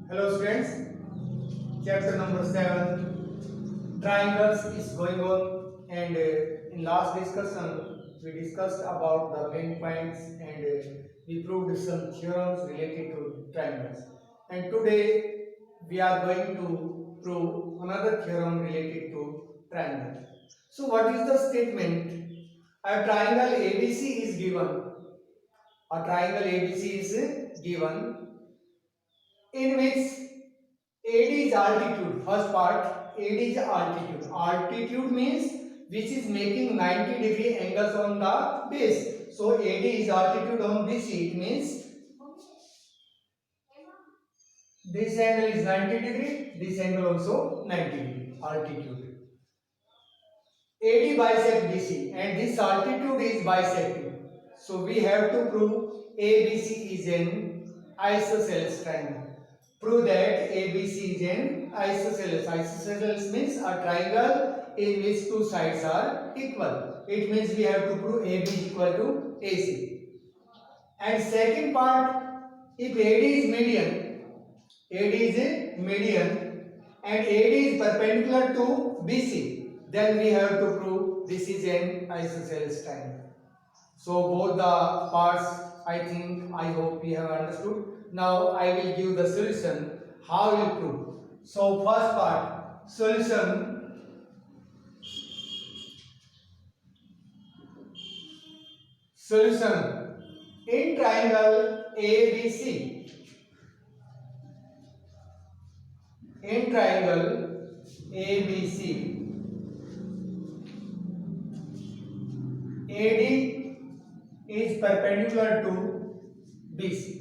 Hello students, chapter number 7 triangles is going on, and in last discussion we discussed about the main points, and we proved some theorems related to triangles, and today we are going to prove another theorem related to triangle. So what is the statement? A triangle ABC is given. A triangle ABC is given in which AD is altitude. First part, AD is altitude. Altitude means which is making 90-degree angles on the base. So AD is altitude on BC. It means this angle is 90 degree. This angle also 90 degree. Altitude. AD bisect BC, and this altitude is bisecting. So we have to prove ABC is an isosceles triangle. Prove that ABC is an isosceles. Isosceles means a triangle in which two sides are equal. It means we have to prove AB is equal to AC. And second part, if AD is median and AD is perpendicular to BC, then we have to prove this is an isosceles triangle. So both the parts, I hope we have understood. Now I will give the solution. How will prove? So first part, solution in triangle ABC. In triangle ABC, AD is perpendicular to BC.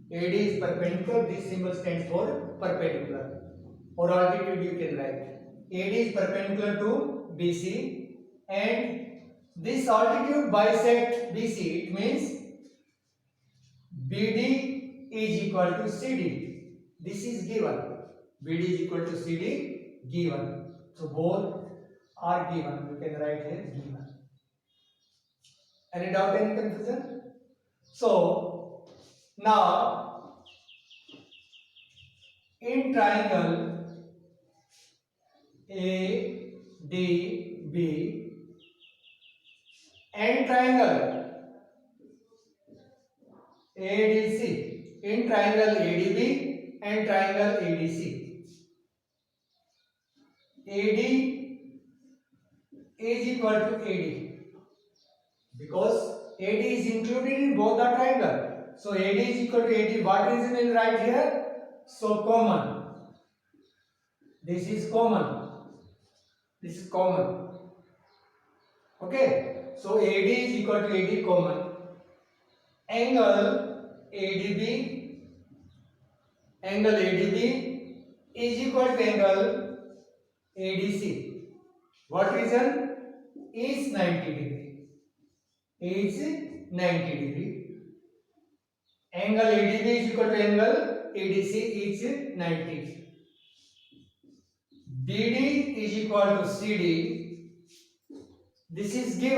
AD is perpendicular. This symbol stands for perpendicular. Or altitude you can write. AD is perpendicular to BC, and this altitude bisect BC. It means BD is equal to CD. This is given. BD is equal to CD given. So both are given. You can write here given. Any doubt, any confusion? So now in triangle ADB and triangle ADC, in triangle ADB and triangle ADC, AD is equal to AD because AD is included in both the triangle. So AD is equal to AD. What reason is right here? So common. This is common. This is common. Okay. So AD is equal to AD common. Angle ADB is equal to angle ADC. What reason? Is 90 degree. Is 90 degree. Angle ADB is equal to angle ADC is 90. BD is equal to CD. This is given.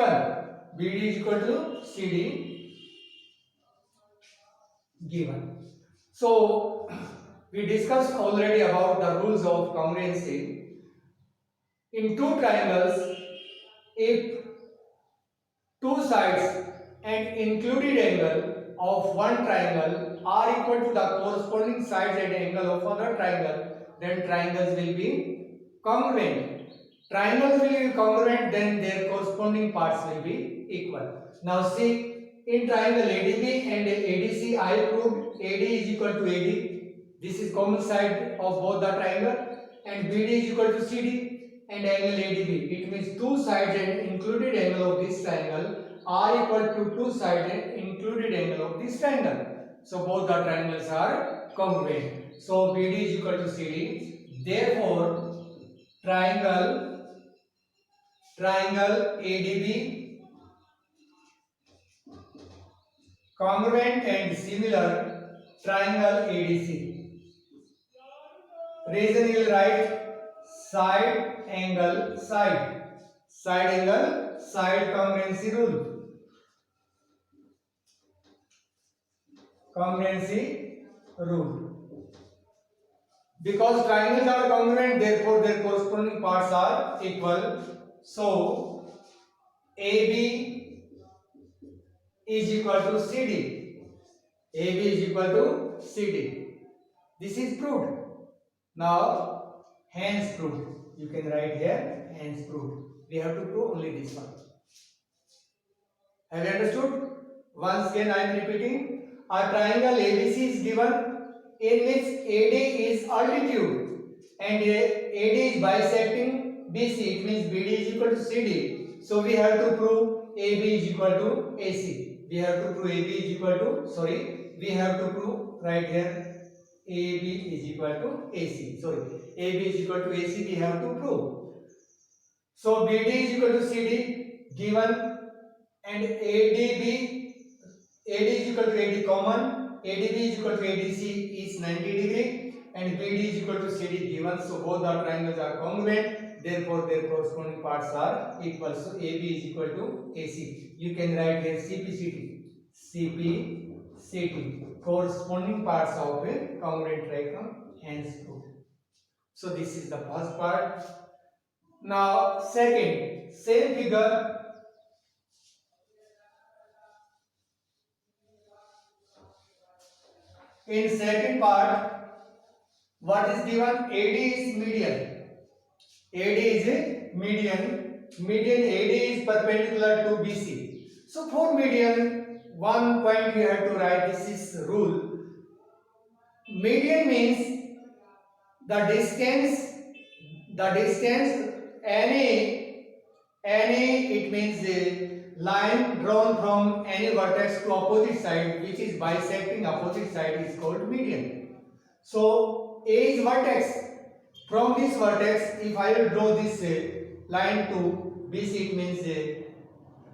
BD is equal to CD given. So we discussed already about the rules of congruency. In two triangles, if two sides and included angle of one triangle are equal to the corresponding sides and angle of other triangle, then triangles will be congruent. Triangles will be congruent, then their corresponding parts will be equal. Now see, in triangle ADB and ADC, I proved AD is equal to AD. This is common side of both the triangle, and BD is equal to CD and angle ADB. It means two sides and included angle of this triangle are equal to two sides and included angle of this triangle. So both the triangles are congruent. So BD is equal to CD. Therefore, triangle ADB congruent and similar triangle ADC. Reason you will write side angle side congruency rule. Congruency rule. Because triangles are congruent, therefore their corresponding parts are equal. So AB is equal to CD. AB is equal to CD. This is proved. Now, hence proved. You can write here, hence proved. We have to prove only this one. Have you understood? Once again, I am repeating. A triangle ABC is given in which AD is altitude and AD is bisecting BC. It means BD is equal to CD. So we have to prove AB is equal to AC. We have to prove AB is equal to, we have to prove right here AB is equal to AC. AB is equal to AC we have to prove. So BD is equal to CD given and AD is equal to AD common, ADB is equal to ADC is 90 degree and BD is equal to CD given. So both the triangles are congruent, therefore their corresponding parts are equal. So AB is equal to AC. You can write here CPCT, corresponding parts of a congruent triangle, hence proved. So this is the first part. Now second, same figure. In second part, what is given? AD is median. AD is a median. Median AD is perpendicular to BC. So for median, one point you have to write. This is rule. Median means the distance. It means a line drawn from any vertex to opposite side, which is bisecting opposite side, is called median. So A is vertex. From this vertex, if I will draw this line to BC, it means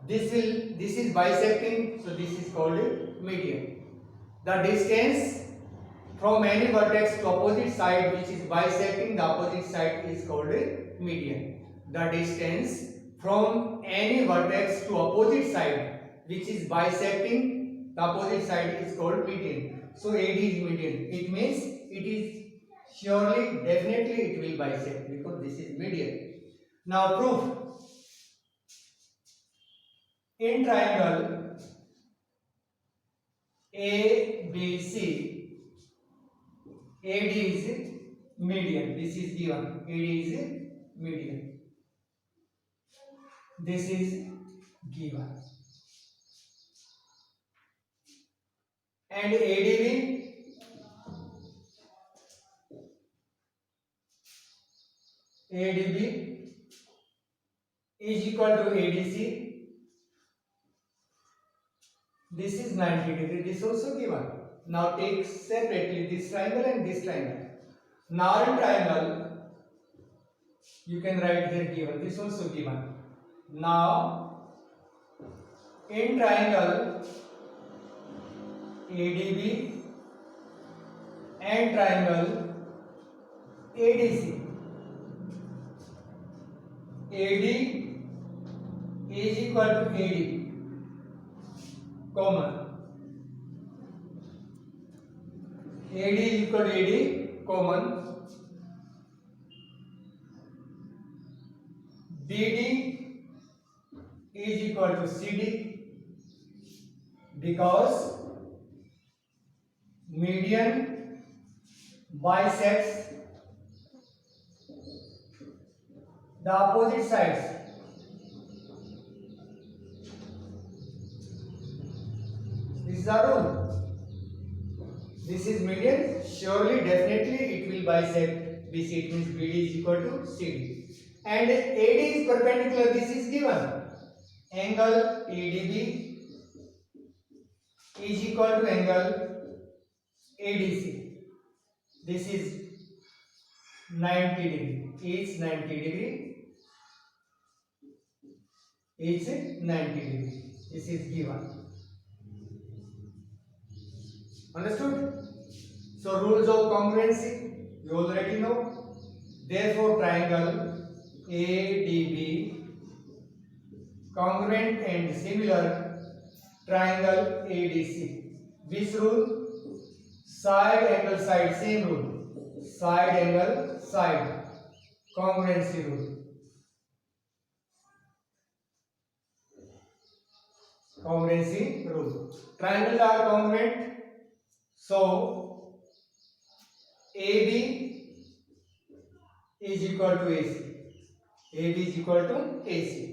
this is bisecting, so this is called median. The distance from any vertex to opposite side which is bisecting the opposite side is called median. The distance from any vertex to opposite side which is bisecting the opposite side is called median. So AD is median. It means it is surely, definitely it will bisect because this is median. Now proof. In triangle ABC, AD is median. This is given. AD is median. This is given. And ADB is equal to ADC. This is 90 degree. This also given. Now take separately this triangle and this triangle. Now in triangle, you can write here given. This also given. Now in triangle ADB and triangle ADC. AD is equal to AD common. AD is equal to AD common. BD is equal to CD because median bisects the opposite sides. This is our rule. This is median. Surely, definitely, it will bisect BC. It means BD is equal to CD. And AD is perpendicular. This is given. Angle ADB is equal to angle ADC. This is 90 degree. Each 90 degree. Each 90 degree. This is given. Understood? So rules of congruency you already know. Therefore triangle ADB congruent and similar triangle ADC. Which rule? Side angle side, same rule. side angle side, congruency rule. Congruency rule. Triangles are congruent, so AB is equal to AC. AB is equal to AC.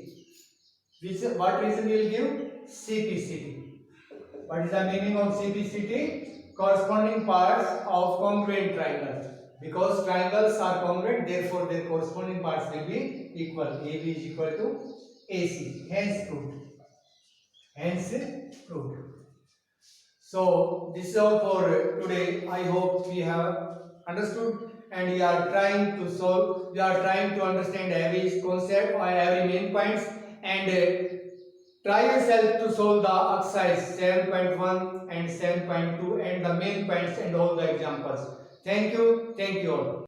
What reason will give? CPCT. What is the meaning of CPCT? Corresponding parts of congruent triangles. Because triangles are congruent, therefore their corresponding parts will be equal. AB is equal to AC. Hence proved. Hence proved. So this is all for today. I hope we have understood and we are trying to solve. We are trying to understand every concept or every main points and try yourself to solve the exercise 7.1 and 7.2 and the main points and all the examples. Thank you all.